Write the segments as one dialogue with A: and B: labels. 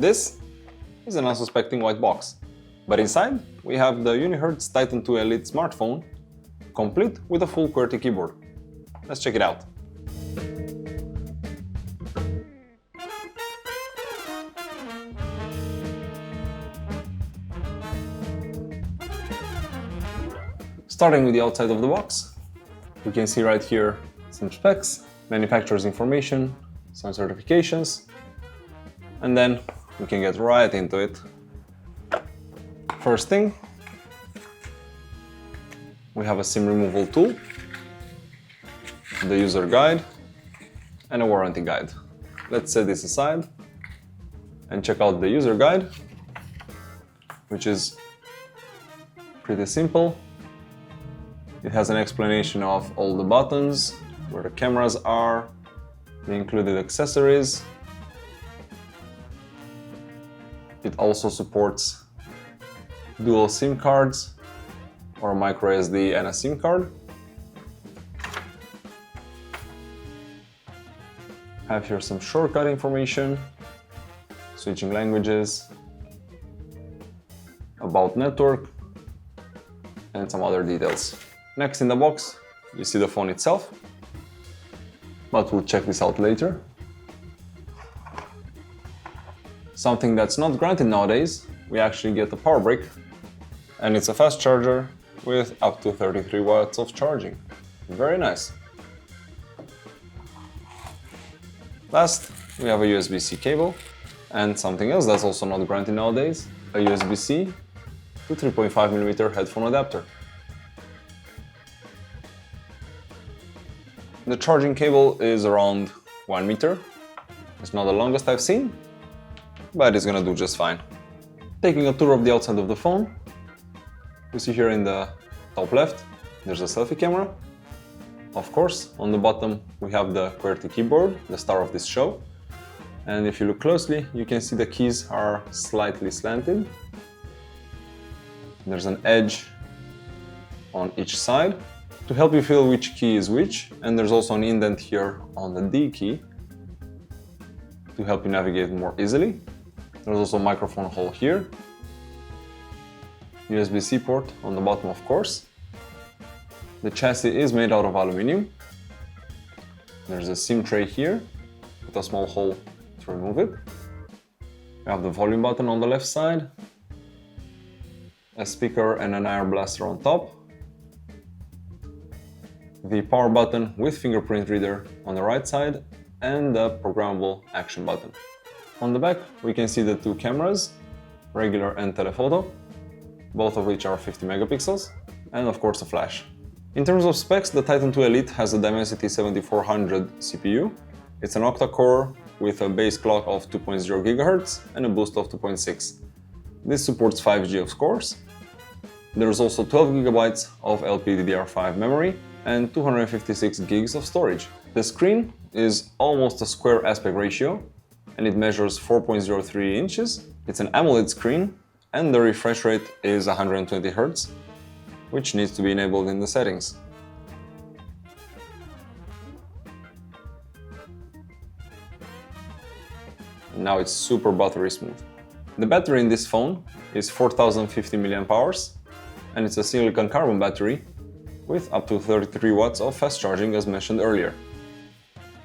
A: This is an unsuspecting white box, but inside we have the Unihertz Titan 2 Elite smartphone, complete with a full QWERTY keyboard. Let's check it out. Starting with the outside of the box, we can see right here some specs, manufacturer's information, some certifications, and then we can get right into it. First thing, we have a SIM removal tool, the user guide, and a warranty guide. Let's set this aside and check out the user guide, which is pretty simple. It has an explanation of all the buttons, where the cameras are, the included accessories. It also supports dual SIM cards, or a micro SD and a SIM card. Have here some shortcut information, switching languages, about network, and some other details. Next in the box, you see the phone itself, but we'll check this out later. Something that's not granted nowadays, we actually get a power brick, and it's a fast charger with up to 33 watts of charging. Very nice. Last, we have a USB-C cable, and something else that's also not granted nowadays, a USB-C to 3.5mm headphone adapter. The charging cable is around 1 meter. It's not the longest I've seen, but it's gonna do just fine. Taking a tour of the outside of the phone, you see here in the top left, there's a selfie camera. Of course, on the bottom we have the QWERTY keyboard, the star of this show. And if you look closely, you can see the keys are slightly slanted. There's an edge on each side to help you feel which key is which, and there's also an indent here on the D key to help you navigate more easily. There's also a microphone hole here, USB-C port on the bottom, of course. The chassis is made out of aluminum. There's a SIM tray here with a small hole to remove it. We have the volume button on the left side, a speaker and an air blaster on top, the power button with fingerprint reader on the right side, and the programmable action button. On the back, we can see the two cameras, regular and telephoto, both of which are 50 megapixels, and of course a flash. In terms of specs, the Titan 2 Elite has a Dimensity 7400 CPU. It's an octa-core with a base clock of 2.0 GHz and a boost of 2.6. This supports 5G of course. There's also 12 GB of LPDDR5 memory and 256 gigs of storage. The screen is almost a square aspect ratio and it measures 4.03 inches. It's an AMOLED screen and the refresh rate is 120 Hz, which needs to be enabled in the settings. Now it's super buttery smooth. The battery in this phone is 4050 mAh and it's a silicon carbon battery with up to 33 watts of fast charging as mentioned earlier.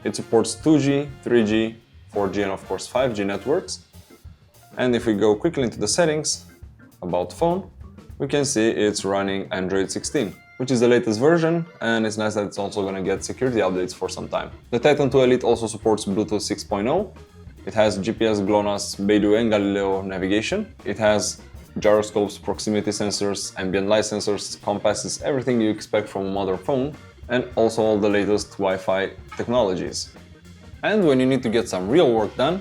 A: It supports 2G, 3G, 4G and of course 5G networks. And if we go quickly into the settings, about phone, we can see it's running Android 16, which is the latest version, and it's nice that it's also going to get security updates for some time. The Titan 2 Elite also supports Bluetooth 6.0. It has GPS, GLONASS, Beidou and Galileo navigation. It has gyroscopes, proximity sensors, ambient light sensors, compasses, everything you expect from a modern phone, and also all the latest Wi-Fi technologies. And when you need to get some real work done,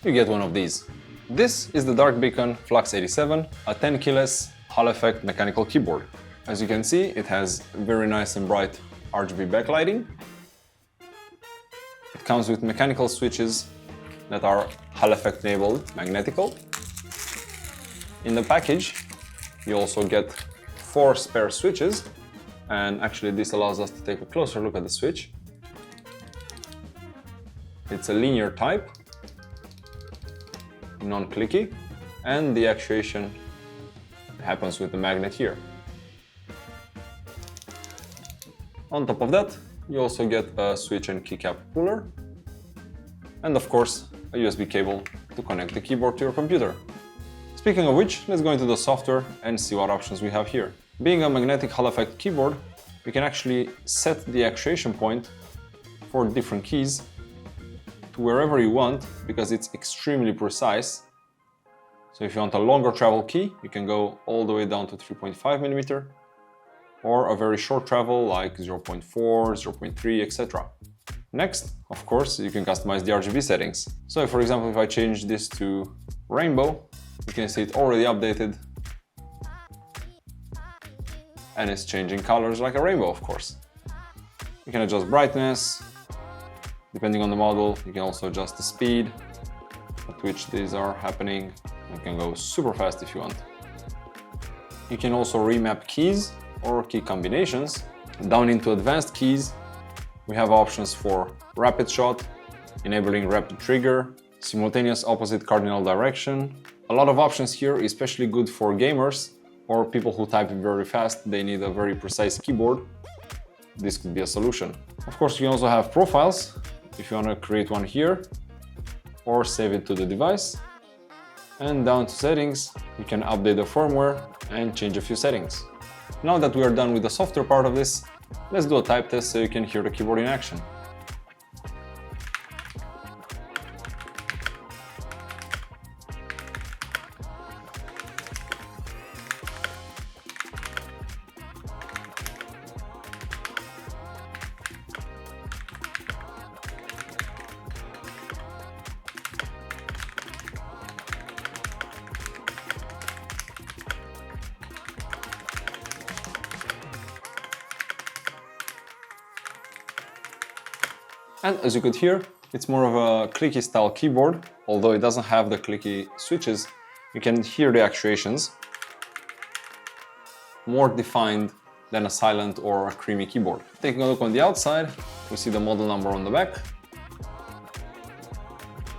A: you get one of these. This is the DarkBeacon Flux 87, a 10 keyless Hall effect mechanical keyboard. As you can see, it has very nice and bright RGB backlighting. It comes with mechanical switches that are Hall effect enabled magnetical. In the package, you also get 4 spare switches, and actually this allows us to take a closer look at the switch. It's a linear type, non-clicky, and the actuation happens with the magnet here. On top of that, you also get a switch and keycap puller, and of course, a USB cable to connect the keyboard to your computer. Speaking of which, let's go into the software and see what options we have here. Being a magnetic Hall effect keyboard, we can actually set the actuation point for different keys to wherever you want, because it's extremely precise. So if you want a longer travel key, you can go all the way down to 3.5mm, or a very short travel like 0.4, 0.3, etc. Next, of course, you can customize the RGB settings. So for example, if I change this to rainbow, you can see it already updated, and it's changing colors like a rainbow, of course. You can adjust brightness, depending on the model. You can also adjust the speed at which these are happening. You can go super fast if you want. You can also remap keys or key combinations. Down into advanced keys, we have options for rapid shot, enabling rapid trigger, simultaneous opposite cardinal direction. A lot of options here, especially good for gamers or people who type very fast. They need a very precise keyboard. This could be a solution. Of course, you can also have profiles if you want to create one here or save it to the device. And down to settings, you can update the firmware and change a few settings. Now that we are done with the software part of this, let's do a type test so you can hear the keyboard in action. And as you could hear, it's more of a clicky style keyboard. Although it doesn't have the clicky switches, you can hear the actuations more defined than a silent or a creamy keyboard. Taking a look on the outside, we see the model number on the back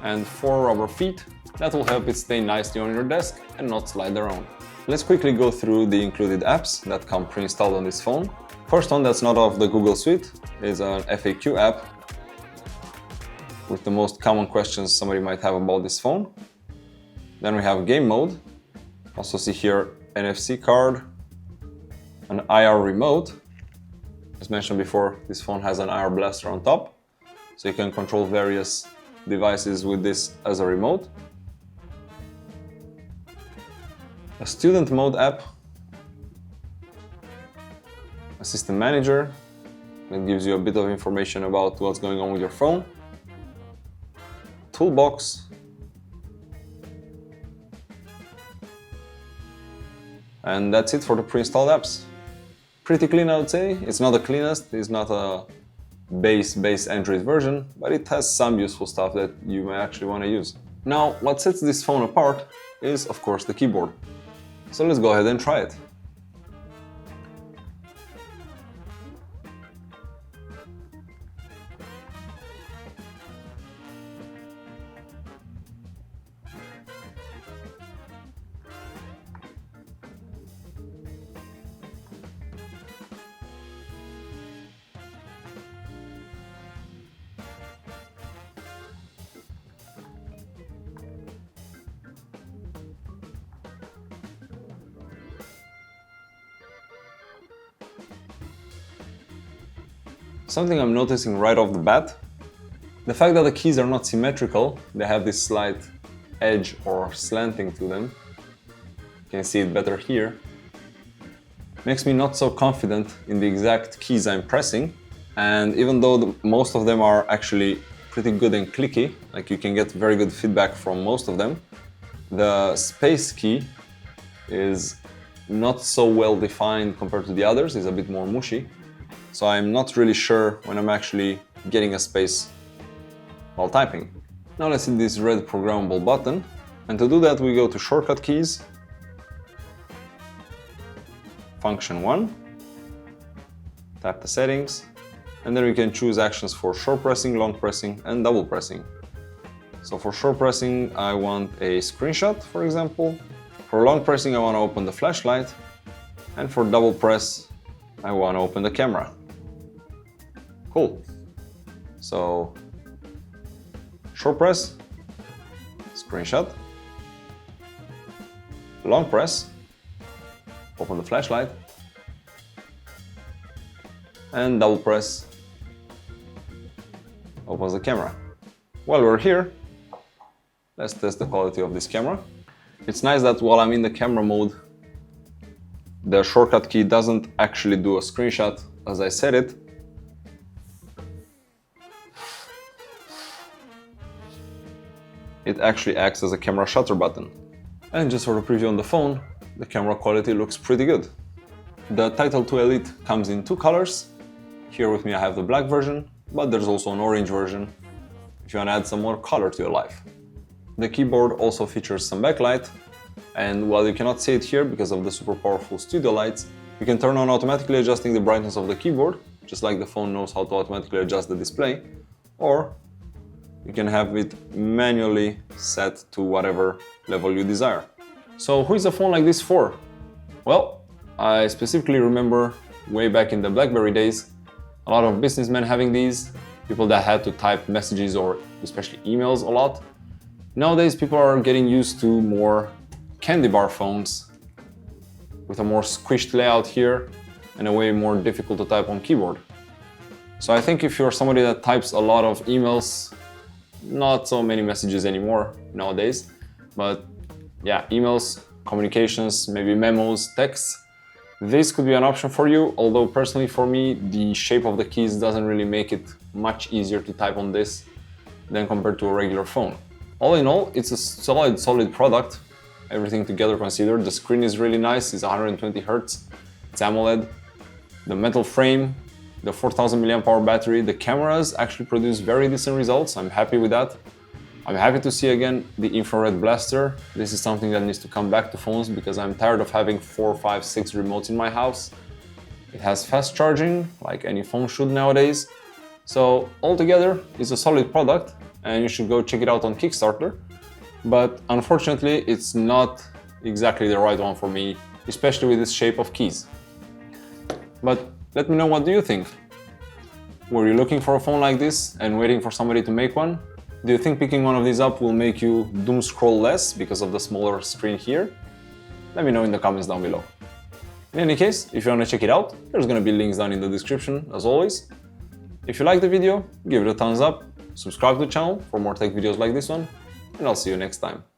A: and 4 rubber feet that will help it stay nicely on your desk and not slide around. Let's quickly go through the included apps that come pre-installed on this phone. First one that's not of the Google Suite is an FAQ app with the most common questions somebody might have about this phone. Then we have game mode. Also see here NFC card, an IR remote. As mentioned before, this phone has an IR blaster on top, so you can control various devices with this as a remote. A student mode app, a system manager that gives you a bit of information about what's going on with your phone, toolbox, and that's it for the pre-installed apps. Pretty clean, I would say. It's not the cleanest, it's not a base Android version, but it has some useful stuff that you may actually want to use. Now, what sets this phone apart is, of course, the keyboard. So let's go ahead and try it. Something I'm noticing right off the bat, the fact that the keys are not symmetrical, they have this slight edge or slanting to them. You can see it better here. Makes me not so confident in the exact keys I'm pressing. And even though most of them are actually pretty good and clicky, like you can get very good feedback from most of them, the space key is not so well defined compared to the others, it's a bit more mushy. So I'm not really sure when I'm actually getting a space while typing. Now let's hit this red programmable button, and to do that we go to shortcut keys, function 1, tap the settings, and then we can choose actions for short pressing, long pressing and double pressing. So for short pressing, I want a screenshot, for example. For long pressing, I want to open the flashlight. And for double press, I want to open the camera. Cool. So short press, screenshot. Long press, open the flashlight. And double press, opens the camera. While we're here, let's test the quality of this camera. It's nice that while I'm in the camera mode, the shortcut key doesn't actually do a screenshot as I set it. It actually acts as a camera shutter button. And just for a preview on the phone, the camera quality looks pretty good. The Titan 2 Elite comes in two colors. Here with me I have the black version, but there's also an orange version if you want to add some more color to your life. The keyboard also features some backlight, and while you cannot see it here because of the super powerful studio lights, you can turn on automatically adjusting the brightness of the keyboard, just like the phone knows how to automatically adjust the display, or you can have it manually set to whatever level you desire. So who is a phone like this for? Well, I specifically remember way back in the BlackBerry days, a lot of businessmen having these, people that had to type messages or especially emails a lot. Nowadays, people are getting used to more candy bar phones with a more squished layout here and a way more difficult to type on keyboard. So I think if you're somebody that types a lot of emails, not so many messages anymore nowadays, but yeah, emails, communications, maybe memos, texts, this could be an option for you, although personally for me, the shape of the keys doesn't really make it much easier to type on this than compared to a regular phone. All in all, it's a solid product, everything together considered. The screen is really nice, it's 120 Hz, it's AMOLED. The metal frame, the 4000 mAh battery, the cameras actually produce very decent results, I'm happy with that. I'm happy to see again the infrared blaster. This is something that needs to come back to phones because I'm tired of having 4, 5, 6 remotes in my house. It has fast charging, like any phone should nowadays. So altogether, it's a solid product and you should go check it out on Kickstarter. But unfortunately, it's not exactly the right one for me, especially with this shape of keys. But let me know, what do you think? Were you looking for a phone like this and waiting for somebody to make one? Do you think picking one of these up will make you doom scroll less because of the smaller screen here? Let me know in the comments down below. In any case, if you want to check it out, there's going to be links down in the description as always. If you liked the video, give it a thumbs up, subscribe to the channel for more tech videos like this one, and I'll see you next time.